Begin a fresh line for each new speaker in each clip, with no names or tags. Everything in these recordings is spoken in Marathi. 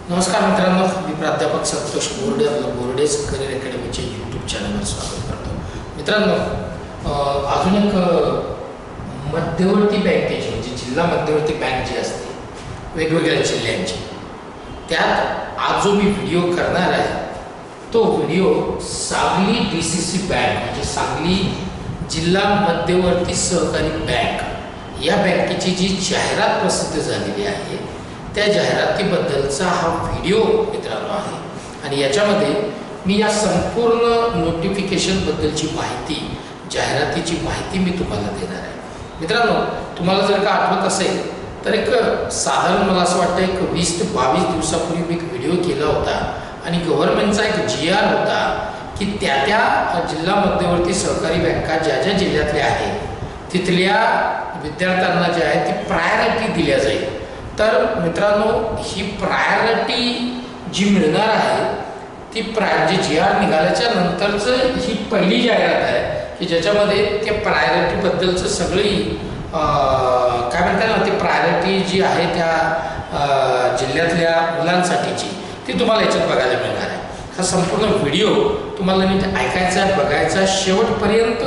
नमस्कार मित्रांनो, मी प्राध्यापक संतोष बोर्डे आपलं बोर्डेज करिअर अकॅडमीचे यूट्यूब चॅनलवर स्वागत करतो. मित्रांनो, अजून एक मध्यवर्ती बँकेची म्हणजे जिल्हा मध्यवर्ती बँक जी असते वेगवेगळ्या जिल्ह्यांची, त्यात आज जो मी व्हिडिओ करणार आहे तो व्हिडिओ सांगली DCC बँक म्हणजे सांगली जिल्हा मध्यवर्ती सहकारी बँक या बँकेची जी जाहिरात प्रसिद्ध झालेली आहे त्या जाहिरातीबद्दलचा हा व्हिडिओ मित्रांनो आहे. आणि याच्यामध्ये मी या संपूर्ण नोटिफिकेशनबद्दलची माहिती, जाहिरातीची माहिती मी तुम्हाला देणार आहे. मित्रांनो, तुम्हाला जर का आठवत असेल तर एक साधारण मला असं वाटतं एक 20 ते 22 दिवसापूर्वी मी एक व्हिडिओ केला होता आणि गव्हर्नमेंटचा एक GR होता की त्या जिल्हा मध्यवर्ती सहकारी बँका ज्या ज्या जिल्ह्यातल्या आहेत तिथल्या विद्यार्थ्यांना जे आहे ती प्रायोरिटी दिल्या जाईल. तर मित्रांनो, ही प्रायोरिटी जी मिळणार आहे ती जे GR निघाल्याच्या नंतरचं ही पहिली जाहिरात आहे की ज्याच्यामध्ये त्या प्रायोरिटीबद्दलचं सगळी काय म्हणतात ना, ती प्रायोरिटी जी आहे त्या जिल्ह्यातल्या मुलांसाठीची ती तुम्हाला याच्यात बघायला मिळणार आहे. हा संपूर्ण व्हिडिओ तुम्हाला नीट ऐकायचा आहे, बघायचा आहे, शेवटपर्यंत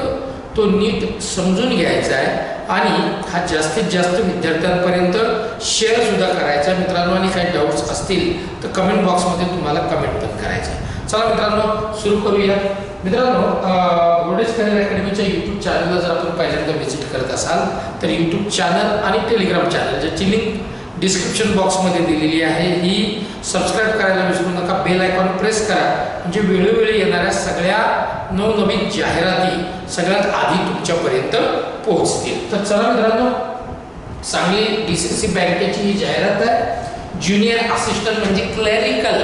तो नीट समजून घ्यायचा आहे आणि हा जास्तीत जास्त विद्यार्थ्यांपर्यंत शेअरसुद्धा करायचा आहे मित्रांनो. आणि काही डाऊट्स असतील तर कमेंट बॉक्समध्ये तुम्हाला कमेंट पण करायचं आहे. चला मित्रांनो, सुरू करूया. मित्रांनो, बोर्डेज करिअर अकॅडमीच्या यूट्यूब चॅनलला जर आपण पहिल्यांदा व्हिजिट करत असाल तर यूट्यूब चॅनल आणि टेलिग्राम चॅनल ज्याची लिंक डिस्क्रिप्शन बॉक्समध्ये दिलेली आहे, ही सबस्क्राईब करायला विसरू नका. बेल आयकॉन प्रेस करा म्हणजे वेळोवेळी येणाऱ्या सगळ्या नवनवीन जाहिराती सगळ्यात आधी तुमच्यापर्यंत पोहोचतील. तर चला मित्रांनो, सांगली DCC बँकेची ही जाहिरात आहे. ज्युनियर असिस्टंट म्हणजे क्लरिकल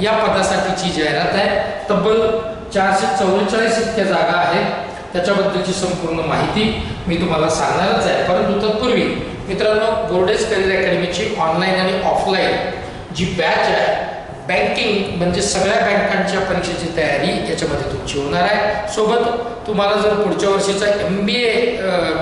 या पदासाठीची जाहिरात आहे. तब्बल 444 इतक्या जागा आहेत. त्याच्याबद्दलची संपूर्ण माहिती मी तुम्हाला सांगणारच आहे. परंतु तत्पूर्वी मित्रांनो, बोर्डेज करिअर अकॅडमीची ऑनलाईन आणि ऑफलाईन जी बॅच आहे बँकिंग म्हणजे सगळ्या बँकांच्या परीक्षेची तयारी याच्यामध्ये तुमची होणार आहे. सोबत तुम्हाला जर पुढच्या वर्षीचा MBA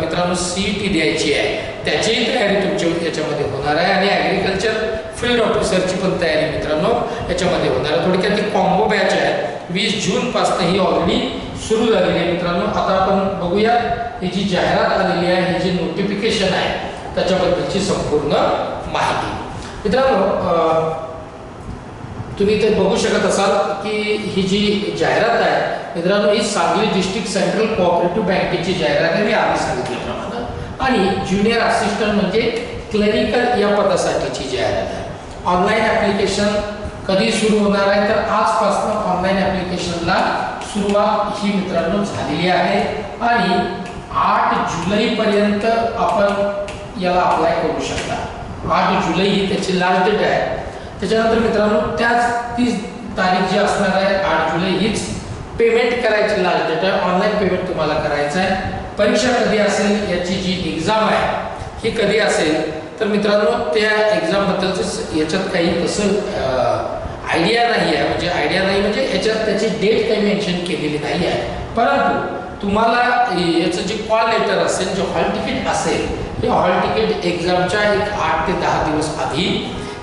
मित्रांनो CET द्यायची आहे त्याचीही तयारी तुमची याच्यामध्ये होणार आहे. आणि ॲग्रिकल्चर फील्ड ऑफिसरची पण तयारी मित्रांनो याच्यामध्ये होणार आहे. थोडक्यात ही कॉम्बो बॅच आहे. 20 जूनपासून ही ऑलरेडी सुरू झालेली आहे मित्रांनो. आता आपण बघूया ही जी जाहिरात आलेली आहे, हे जे नोटिफिकेशन आहे त्याच्याबद्दलची संपूर्ण माहिती. मित्रांनो, तुम्ही इथे बघू शकत असाल की ही जी जाहिरात आहे मित्रांनो, ही सांगली डिस्ट्रिक्ट सेंट्रल कोऑपरेटिव्ह बँकेची जाहिरात आहे, मी आधी सांगितल्याप्रमाणे. आणि ज्युनियर असिस्टंट म्हणजे क्लरिकल या पदासाठीची जाहिरात आहे. ऑनलाईन ॲप्लिकेशन कधी सुरू होणार आहे तर आजपासून ऑनलाईन ॲप्लिकेशनला सुरुवात ही मित्रांनो झालेली आहे. आणि 8 जुलैपर्यंत आपण याला अप्लाय करू शकता. 8 जुलै ही त्याची लास्ट डेट आहे. त्याच्यानंतर मित्रांनो, त्याच 30 तारीख जी असणार आहे 8 जुलै हीच पेमेंट करायची लास्ट डेट आहे. ऑनलाईन पेमेंट तुम्हाला करायचं आहे. परीक्षा कधी असेल, याची जी एक्झाम आहे ही कधी असेल तर मित्रांनो त्या एक्झामबद्दलचं याच्यात काही तसं आयडिया नाही आहे. म्हणजे आयडिया नाही म्हणजे याच्यात त्याची डेट काही मेन्शन केलेली नाही आहे. परंतु तुम्हाला याचं जे कॉल लेटर असेल, जे हॉल तिकीट असेल, हे हॉल तिकीट एक्झामच्या एक 8 ते 10 दिवस आधी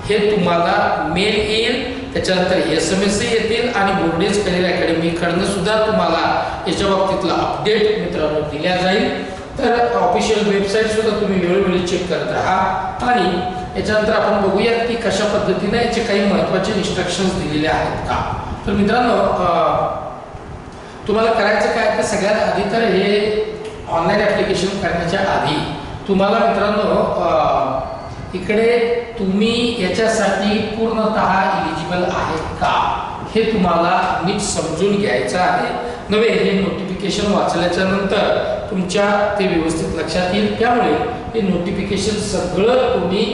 हे तुम्हाला मेल येईल. त्याच्यानंतर SMS येतील आणि बोर्डेज करिअर अकॅडमीकडनं सुद्धा तुम्हाला याच्या बाबतीतला अपडेट मित्रांनो दिल्या जाईल. तर ऑफिशियल वेबसाईट सुद्धा तुम्ही वेळोवेळी चेक करत राहा. आणि याच्यानंतर आपण बघूया की कशा पद्धतीने याचे काही महत्त्वाचे इन्स्ट्रक्शन्स दिलेले आहेत का. तर मित्रांनो, तुम्हाला करायचं काय तर सगळ्यात आधी तर हे ऑनलाईन ॲप्लिकेशन करण्याच्या आधी तुम्हाला मित्रांनो इकडे तुम्ही याच्यासाठी पूर्णतः एलिजिबल आहेत का हे तुम्हाला नीट समजून घ्यायचं आहे. नव्हे, हे नोटिफिकेशन वाचल्याच्या नंतर तुमच्या ते व्यवस्थित लक्षात येईल. त्यामुळे हे नोटिफिकेशन सगळं तुम्ही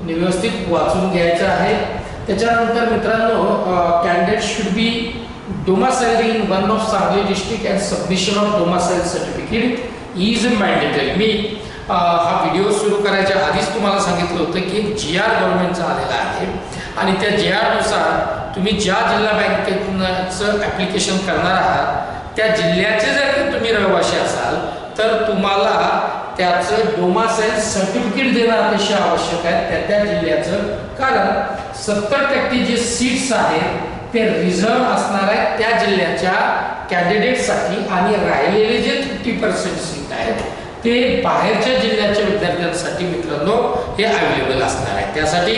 व्यवस्थित वाचून घ्यायचं आहे. त्याच्यानंतर मित्रांनो, candidate should be domiciled in one of Sangli district and submission of domicile certificate is mandatory. मी हा व्हिडिओ सुरू करायच्या आधीच तुम्हाला सांगितलं होतं की एक GR गव्हर्नमेंटचा आलेला आहे आणि त्या GR नुसार तुम्ही ज्या जिल्हा बँकेचं ॲप्लिकेशन करणार आहात त्या जिल्ह्याचे जर तुम्ही रहिवासी असाल तर तुम्हाला त्याचं डोमासाइल सर्टिफिकेट देणं अतिशय आवश्यक आहे त्या जिल्ह्याचं. कारण 70% जे सीट्स आहेत ते रिझर्व असणार आहेत त्या जिल्ह्याच्या कॅन्डिडेटसाठी आणि राहिलेले जे 30% सीट आहेत ते बाहेरच्या जिल्ह्याच्या विद्यार्थ्यांसाठी मित्रांनो हे अवेलेबल असणार आहे। त्यासाठी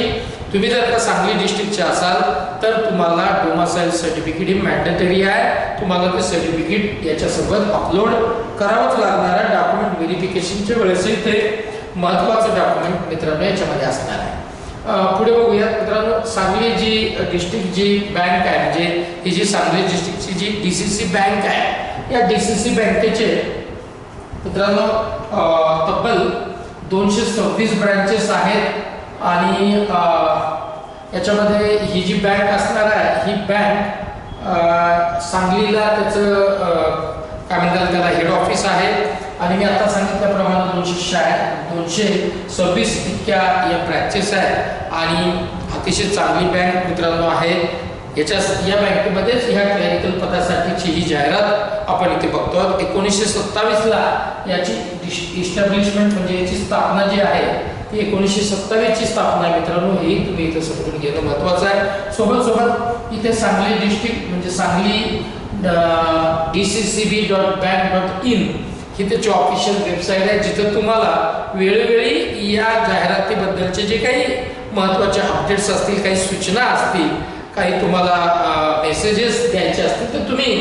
तुम्ही जर का सांगली डिस्ट्रिक्टचे असाल तर तुम्हाला डोमासाईल सर्टिफिकेट ही मॅन्डेटरी आहे। तुम्हाला ते सर्टिफिकेट याच्यासोबत अपलोड करावंच लागणार आहे। डॉक्युमेंट व्हेरिफिकेशनच्या वेळेसही ते महत्त्वाचं डॉक्युमेंट मित्रांनो याच्यामध्ये असणार आहे। पुढे बघूया मित्रांनो, सांगली जी डिस्ट्रिक्ट जी बँक आहे म्हणजे ही जी सांगली डिस्ट्रिक्टची जी DCC बँक आहे, या DCC बँकेचे मित्रांनो तब्बल 226 ब्रँचेस आहेत आणि याच्यामध्ये ही जी बँक असणार आहे ही बँक सांगलीला त्याचं काय म्हणतात त्याला हेड ऑफिस आहे आणि मी आता सांगितल्याप्रमाणे 226 इतक्या या ब्रँचेस आहेत आणि अतिशय चांगली बँक मित्रांनो आहे। या बँकेमध्येच ह्या क्लरिकल पदासाठीची ही जाहिरात आपण इथे बघतो। 1927 ला याची इस्टॅब्लिशमेंट म्हणजे याची स्थापना जी आहे ती 1927 ची स्थापना आहे मित्रांनो, हे तुम्ही इथे समजून घेणं महत्त्वाचं आहे। सोबत इथे सांगली डिस्ट्रिक्ट म्हणजे सांगली dccb.bank.in ही त्याची ऑफिशियल वेबसाईट आहे जिथे तुम्हाला वेळोवेळी या जाहिरातीबद्दलचे जे काही महत्त्वाचे अपडेट्स असतील, काही सूचना असतील, काही तुम्हाला मेसेजेस द्यायचे असतील तर तुम्ही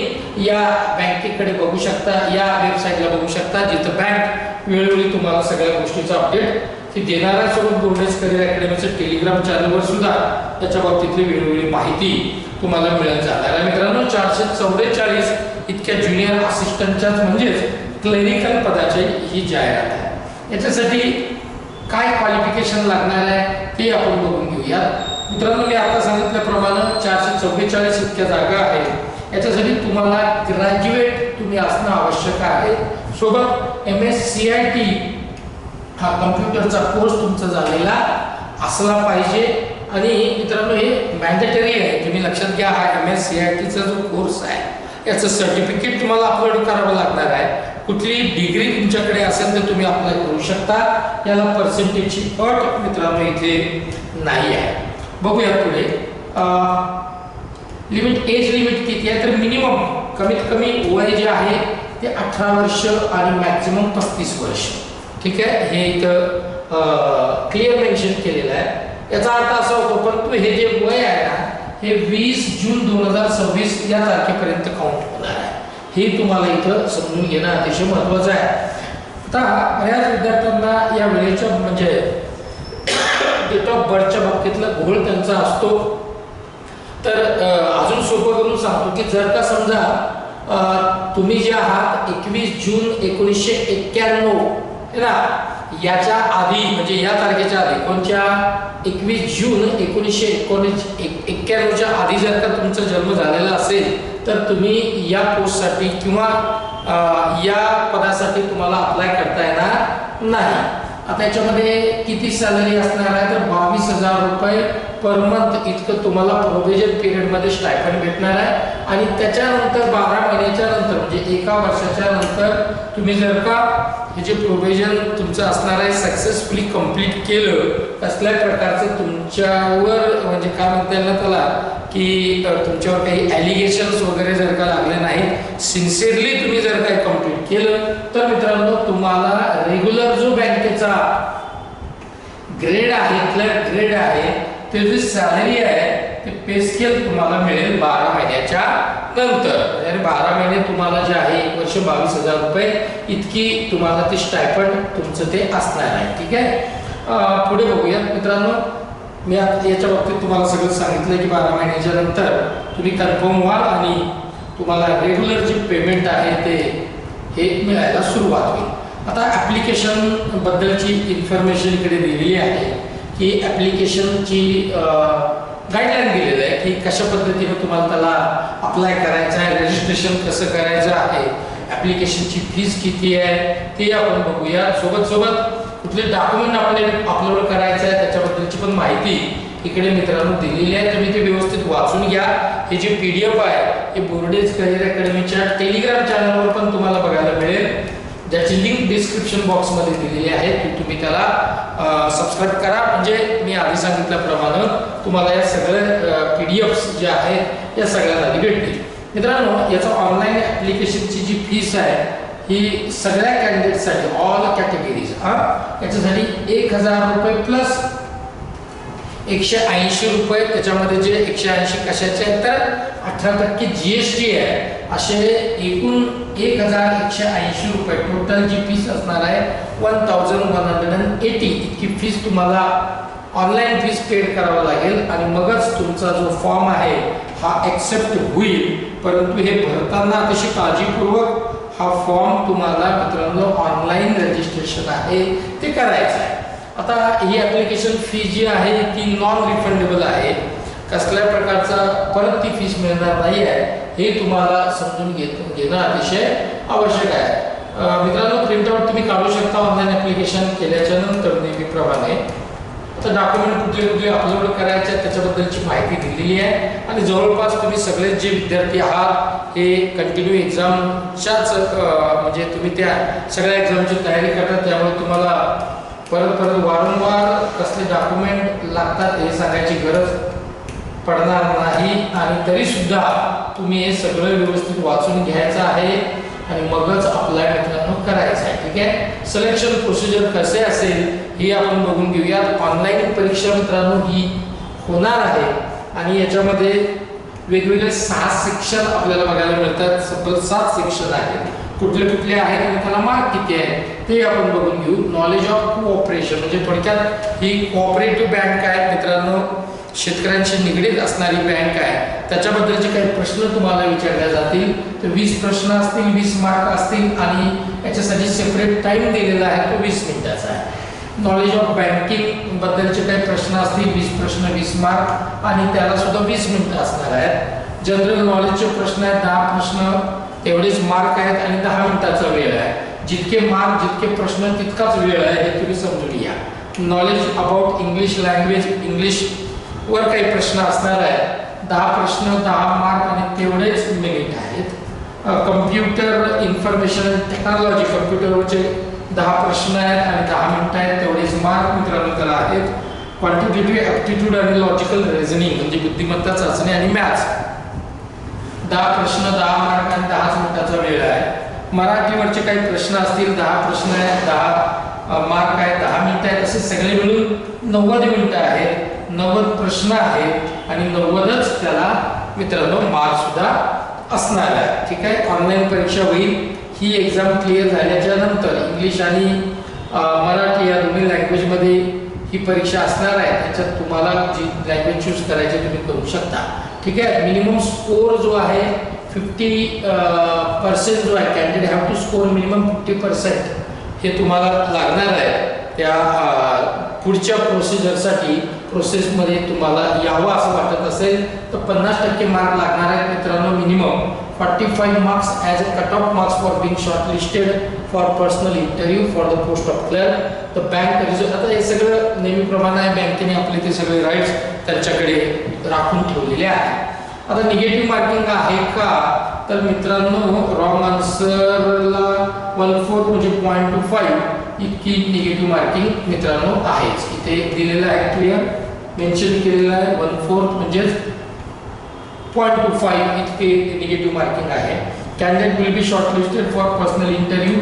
या बँकेकडे बघू शकता, या वेबसाईटला बघू शकता जिथं बँक वेळोवेळी तुम्हाला सगळ्या गोष्टीचा अपडेट ती देणार आहे। सोबत बोर्डेज करिअर अकॅडमीचं टेलिग्राम चॅनलवर सुद्धा त्याच्या बाबतीतली वेळोवेळी माहिती तुम्हाला मिळत जाणार आहे। मित्रांनो 444 इतक्या ज्युनियर असिस्टंटच्याच म्हणजेच क्लरिकल पदाची ही जाहिरात आहे। याच्यासाठी काय क्वालिफिकेशन लागणार आहे ते आपण बघून घेऊया। मित्रांनो मी आता सांगितल्याप्रमाणे 444 इतक्या जागा आहेत। याच्यासाठी तुम्हाला ग्रॅज्युएट तुम्ही असणं आवश्यक आहे। सोबत MSCIT हा कम्प्युटरचा कोर्स तुमचा झालेला असला पाहिजे आणि मित्रांनो हे मॅन्डेटरी आहे, तुम्ही लक्षात घ्या। हा MSCITचा जो कोर्स आहे याचं सर्टिफिकेट तुम्हाला अपलोड करावं लागणार आहे। कुठली डिग्री तुमच्याकडे असेल तर तुम्ही अप्लाय करू शकता, याला पर्सेंटेजची अट मित्रांनो इथे नाही आहे। बघूया पुढे लिमिट, एज लिमिट किती आहे तर मिनिमम कमीत कमी वय जे आहे ते 18 वर्ष आणि मॅक्सिमम 35 वर्ष, ठीक आहे। हे इथं क्लिअर मेन्शन केलेलं आहे। याचा अर्थ असा होतो परंतु हे जे वय आहे ना हे 20 जून 2026 या तारखेपर्यंत काउंट होणार आहे, हे तुम्हाला इथं समजून घेणं अतिशय महत्त्वाचं आहे। आता बऱ्याच विद्यार्थ्यांना या वेळेच्या म्हणजे डेट ऑफ बर्थच्या बाबतीतला घोळ त्यांचा असतो, तर अजून सोपं करून सांगतो की जर का समजा तुम्ही जे आहात 21 जून 1991 है ना, याच्या आधी म्हणजे या तारखेच्या आधी कोणत्या 21 जून 1991च्या आधी जर का तुमचा जन्म झालेला असेल तर तुम्ही या पोस्टसाठी किंवा या पदासाठी तुम्हाला अप्लाय करता येणार नाही। आता याच्यामध्ये किती सॅलरी असणार आहे तर 22,000 रुपये पर मंथ इतकं तुम्हाला प्रोव्हिजन पिरियडमध्ये स्टायफंड भेटणार आहे आणि त्याच्यानंतर 12 महिन्याच्या नंतर म्हणजे 1 वर्षाच्या नंतर तुम्ही जर का हे जे प्रोव्हिजन तुमचं असणार आहे सक्सेसफुली कंप्लीट केलं, कसल्याही प्रकारचं तुमच्यावर म्हणजे काय म्हणता येईल त्याला की तुमच्यावर काही ॲलिगेशन्स वगैरे जर का लागले नाहीत, सिन्सिअरली तुम्ही जर काही कंप्लीट केलं तर मित्रांनो तुम्हाला रेग्युलर जो बँकेचा ग्रेड आहे, क्लर्क ग्रेड आहे, त्याची सॅलरी आहे ते पे स्केल तुम्हाला मिळेल 12 महिन्याच्या नंतर। yani 12 महिने तुम्हाला जे आहे 1 वर्ष 22,000 रुपये इतकी तुम्हाला ते स्टायफंड तुमचं ते असणार आहे, ठीक आहे। पुढे बघूया मित्रांनो, मी आता याच्या बाबतीत तुम्हाला सगळं सांगितलं की 12 महिन्याच्या नंतर तुम्ही कन्फर्म व्हाल आणि तुम्हाला रेग्युलर जे पेमेंट आहे ते हे मिळायला सुरुवात होईल। आता ॲप्लिकेशन बद्दलची इन्फॉर्मेशन इकडे दिलेली आहे की ॲप्लिकेशनची गाईडलाईन दिलेलं आहे की कशा पद्धतीने तुम्हाला त्याला अप्लाय करायचं आहे, रजिस्ट्रेशन कसं करायचं आहे, ॲप्लिकेशनची फीज किती आहे ते आपण बघूया। सोबत कुठले डॉक्युमेंट आपल्याला अपलोड करायचं आहे त्याच्याबद्दलची पण माहिती इकडे मित्रांनो दिलेली आहे, तुम्ही ते व्यवस्थित वाचून घ्या। हे जे PDF आहे हे बोर्डेज करिअर अकॅडमीच्या टेलिग्राम चॅनलवर पण तुम्हाला बघायला मिळेल। ज्याची लिंक डिस्क्रिप्शन बॉक्समध्ये दिलेली आहे, तुम्ही त्याला सबस्क्राईब करा. म्हणजे मी आधी सांगितल्याप्रमाणे तुम्हाला या सगळ्या PDFs जे आहेत या सगळ्या भेटतील. मित्रांनो, याचा ऑनलाईन ॲप्लिकेशनची जी फीस आहे ही सगळ्या कॅन्डिडेटसाठी ऑल कॅटेगरीज याच्यासाठी 1000 रुपये प्लस 180 रुपये. त्याच्यामध्ये जे 180 कशाचे आहेत तर 18% GST आहे. असे एकूण 1180 रुपये टोटल जी फीस असणार आहे 1180 इतकी फीस तुम्हाला ऑनलाईन फीस पेड करावं लागेल आणि मगच तुमचा जो फॉर्म आहे हा ॲक्सेप्ट होईल. परंतु हे भरताना अतिशय काळजीपूर्वक हा फॉर्म तुम्हाला मित्रांनो ऑनलाईन रजिस्ट्रेशन आहे ते करायचं आहे. आता ही ॲप्लिकेशन फी जी आहे ती नॉन रिफंडेबल आहे. कसल्या प्रकारचा परत ती फीस मिळणार नाही आहे हे तुम्हाला समजून घेणं अतिशय आवश्यक आहे. मित्रांनो, प्रिंटआउट तुम्ही काढू शकता ऑनलाईन ॲप्लिकेशन केल्याच्या नंतर नेहमीप्रमाणे. आता डॉक्युमेंट कुठले कुठले अपलोड करायचे त्याच्याबद्दलची माहिती दिलेली आहे आणि जवळपास तुम्ही सगळे जे विद्यार्थी आहात हे कंटिन्यू एक्झामच्याच म्हणजे तुम्ही त्या सगळ्या एक्झामची तयारी करता, त्यामुळे तुम्हाला परत वारंवार कसले डॉक्युमेंट लागतात हे सांगायची गरज पडणार नाही. आणि तरीसुद्धा तुम्ही हे सगळं व्यवस्थित वाचून घ्यायचं आहे आणि मगच अप्लाय मित्रांनो करायचं आहे. ठीक आहे. सिलेक्शन प्रोसिजर कसे असेल हे आपण बघून घेऊयात. ऑनलाईन परीक्षा मित्रांनो ही होणार आहे आणि याच्यामध्ये वेगवेगळे 6 सेक्शन आपल्याला बघायला मिळतात. 7 सेक्शन आहेत. कुठले कुठले आहेत आणि त्याला मार्क किती आहे ते आपण बघून घेऊ. नॉलेज ऑफ कोऑपरेशन म्हणजे थोडक्यात ही कोऑपरेटिव्ह बँक आहे मित्रांनो, शेतकऱ्यांशी निगडीत असणारी बँक आहे. त्याच्याबद्दलचे काही प्रश्न तुम्हाला विचारले जातील. तर 20 प्रश्न असतील, 20 मार्क असतील आणि याच्यासाठी सेपरेट टाइम दिलेला आहे तो 20 मिनिटाचा आहे. नॉलेज ऑफ बँकिंग बद्दलचे काही प्रश्न असतील, 20 प्रश्न 20 मार्क आणि त्याला सुद्धा 20 मिनिटं असणार आहेत. जनरल नॉलेजचे प्रश्न आहेत 10 प्रश्न, तेवढेच मार्क आहेत आणि 10 मिनिटाचा वेळ आहे. जितके मार्क जितके प्रश्न तितकाच वेळ आहे हे तुम्ही समजून घ्या. Knowledge about English language, English वर काही प्रश्न असणार आहेत. 10 प्रश्न 10 मार्क आणि तेवढेच मिनिट आहेत. कम्प्युटर इन्फॉर्मेशन टेक्नॉलॉजी, कम्प्युटरवरचे 10 प्रश्न आहेत आणि 10 मिनिटं आहेत, तेवढेच मार्क मित्रांनो त्याला आहेत. क्वांटिटेटिव्ह ॲप्टिट्यूड आणि लॉजिकल रिझनिंग म्हणजे बुद्धिमत्ता चाचणी आणि मॅथ्स 10 प्रश्न 10 मार्क आणि 10 मिनिटाचा वेळ आहे. मराठीवरचे काही प्रश्न असतील, 10 प्रश्न आहेत, 10 मार्क आहेत, 10 मिनिटं आहेत, असे सगळे मिळून 90 मिनिटं आहेत. 90 प्रश्न आहेत आणि 90च त्याला मित्रांनो मार्क सुद्धा असणार आहे. ठीक आहे. ऑनलाईन परीक्षा होईल. ही एक्झाम क्लिअर झाल्याच्या नंतर इंग्लिश आणि मराठी या दोन्ही लँग्वेजमध्ये ही परीक्षा असणार आहे. त्याच्यात तुम्हाला जी लँग्वेज चूज करायची तुम्ही करू शकता. ठीक आहे. मिनिमम स्कोर जो आहे 50% जो आहे, candidate have to score minimum 50% हे तुम्हाला लागणार आहे. त्या पुढच्या प्रोसिजरसाठी प्रोसेसमध्ये तुम्हाला यावं असं वाटत असेल तर 50% मार्क लागणार आहेत मित्रांनो minimum. 45 marks as a cut off marks for being shortlisted for personal interview for the post of clerk. तर बँक रिझर्व आता हे सगळं नेहमीप्रमाणे आहे. बँकेने आपले ते सगळे राईट्स त्यांच्याकडे राखून ठेवलेले आहेत. आता निगेटिव्ह मार्किंग आहे का तर मित्रांनो रॉंग आन्सरला 1/4 म्हणजे 0.25 इतकी निगेटिव्ह मार्किंग मित्रांनो आहेच. इथे दिलेलं आहे, क्लिअर मेन्शन केलेलं आहे. 1/4 म्हणजे 0.25 इतके निगेटिव्ह मार्किंग आहे. Candidate will be shortlisted for personal interview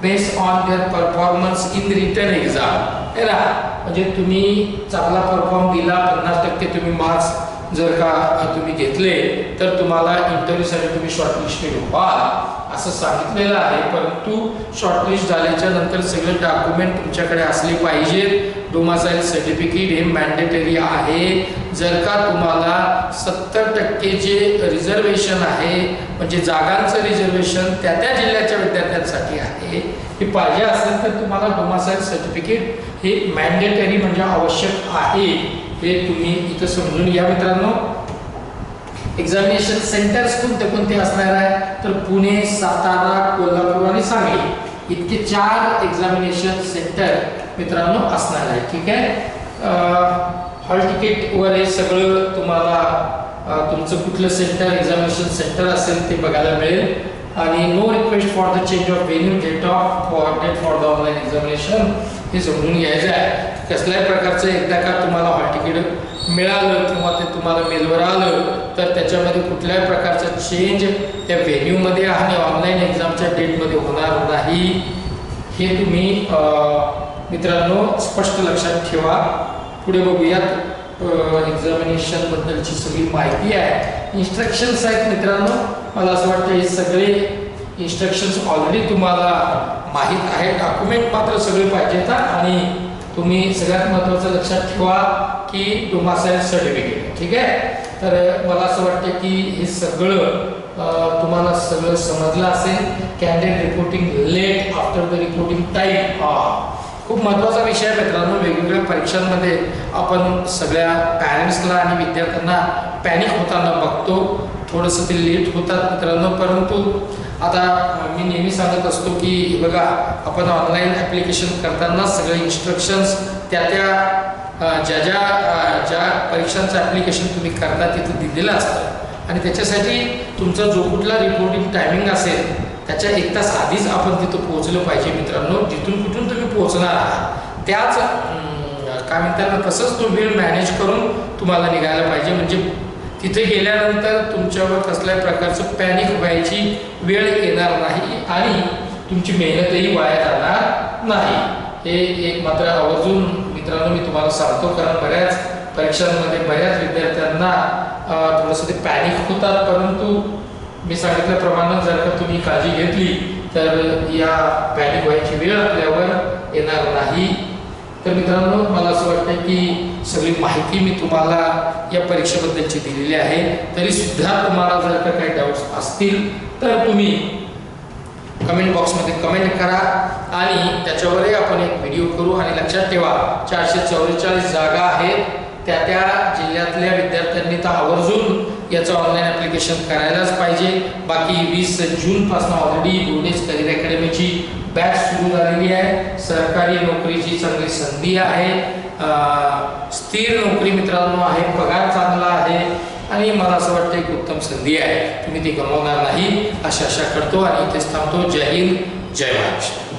based on their performance in return exam. है ना, म्हणजे तुम्ही चांगला परफॉर्म दिला, 50% तुम्ही मार्क्स जर का तुम्ही घेतले तर तुम्हाला इंटरव्ह्यूसाठी तुम्ही शॉर्टलिस्टेड व्हाल असं सांगितलेलं आहे. परंतु शॉर्टलिस्ट झाल्याच्या नंतर सगळे डॉक्युमेंट तुमच्याकडे असले पाहिजेत. डोमासाईल सर्टिफिकेट हे मॅन्डेटरी आहे. जर का तुम्हाला 70% जे रिझर्वेशन आहे म्हणजे जागांचं रिझर्वेशन त्या जिल्ह्याच्या विद्यार्थ्यांसाठी आहे हे पाहिजे असेल तर तुम्हाला डोमासाईल सर्टिफिकेट हे मॅन्डेटरी म्हणजे आवश्यक आहे. हे तुम्ही इथं समजून घ्या मित्रांनो. एक्झामिनेशन सेंटर्स कोणते कोणते असणार आहे तर पुणे, सातारा, कोल्हापूर आणि सांगली इतके 4 एक्झामिनेशन सेंटर मित्रांनो असणार आहे. ठीक आहे. हॉल तिकीटवर हे सगळं तुम्हाला तुमचं कुठलं सेंटर एक्झामिनेशन सेंटर असेल ते बघायला मिळेल. आणि no request for the change of venue date for the online examination हे समजून घ्यायचं आहे. कसल्याही प्रकारचं एकदा का तुम्हाला हॉल तिकीट मिळालं किंवा ते तुम्हाला मेलवर आलं तर त्याच्यामध्ये कुठल्याही प्रकारचं चेंज त्या व्हेन्यूमध्ये आणि ऑनलाईन एक्झामच्या डेटमध्ये होणार नाही हे तुम्ही मित्रांनो स्पष्ट लक्षात ठेवा. पुढे बघूयात एक्झामिनेशन बद्दलची सगळी माहिती आहे. इन्स्ट्रक्शन्स आहेत मित्रांनो. मला असं वाटतं हे सगळे इन्स्ट्रक्शन्स ऑलरेडी तुम्हाला माहीत आहे. डॉक्युमेंट मात्र सगळे पाहिजेत आणि तुम्ही सगळ्यात महत्त्वाचं लक्षात ठेवा की डोमासाईल सर्टिफिकेट. ठीक आहे. तर मला असं वाटतं की हे सगळं तुम्हाला सगळं समजलं असेल. Candidate reporting late after the reporting time खूप महत्त्वाचा विषय आहे मित्रांनो. वेगवेगळ्या परीक्षांमध्ये आपण सगळ्या पॅरेंट्सला आणि विद्यार्थ्यांना पॅनिक होताना बघतो. थोडंसं ते लेट होतात मित्रांनो. परंतु आता मी नेहमी सांगत असतो की बघा आपण ऑनलाईन ॲप्लिकेशन करताना सगळे इन्स्ट्रक्शन्स ज्या परीक्षांचं ॲप्लिकेशन तुम्ही करता तिथं दिलेलं असतं आणि त्याच्यासाठी तुमचा जो कुठला रिपोर्टिंग टायमिंग असेल त्याच्या 1 तास आधीच आपण तिथं पोहोचलं पाहिजे मित्रांनो. जिथून कुठून तुम्ही पोहोचणार आहात त्याच काय म्हणतात तसंच तो वेळ मॅनेज करून तुम्हाला निघायला पाहिजे. म्हणजे तिथे गेल्यानंतर तुमच्यावर कसल्याही प्रकारचं पॅनिक व्हायची वेळ येणार नाही आणि तुमची मेहनतही वाया जाणार नाही. हे एक मात्र आवर्जून मित्रांनो मी तुम्हाला सांगतो. कारण बऱ्याच परीक्षांमध्ये बऱ्याच विद्यार्थ्यांना थोडंसं ते पॅनिक होतात. परंतु मी सांगितल्याप्रमाणे जर का तुम्ही काळजी घेतली तर या पॅनिक व्हायची वेळ आपल्यावर येणार नाही. तर मित्रांनो मला असं वाटतं की सगळी माहिती मी तुम्हाला या परीक्षेबद्दलची दिलेली आहे. तरी सुद्धा तुम्हाला जर का काही डाऊट्स असतील तर तुम्ही कमेंट बॉक्समध्ये कमेंट करा आणि त्याच्यावरही आपण एक व्हिडिओ करू. आणि लक्षात ठेवा 444 जागा आहेत. त्या जिल्ह्यातल्या विद्यार्थ्यांनी तर आवर्जून याचं ऑनलाईन ॲप्लिकेशन करायलाच पाहिजे. बाकी 20 जूनपासून ऑलरेडी बोर्डेज करिअर अकॅडमीची बॅच सुरू झालेली आहे. सरकारी नोकरीची चांगली संधी आहे. स्थिर नोकरी मित्रांनो आहे. पगार चांगला आहे आणि मला असं वाटतं एक उत्तम संधी आहे. तुम्ही ती गमावणार नाही अशी आशा करतो आणि इथेच थांबतो. जय हिंद जय महाराष्ट्र.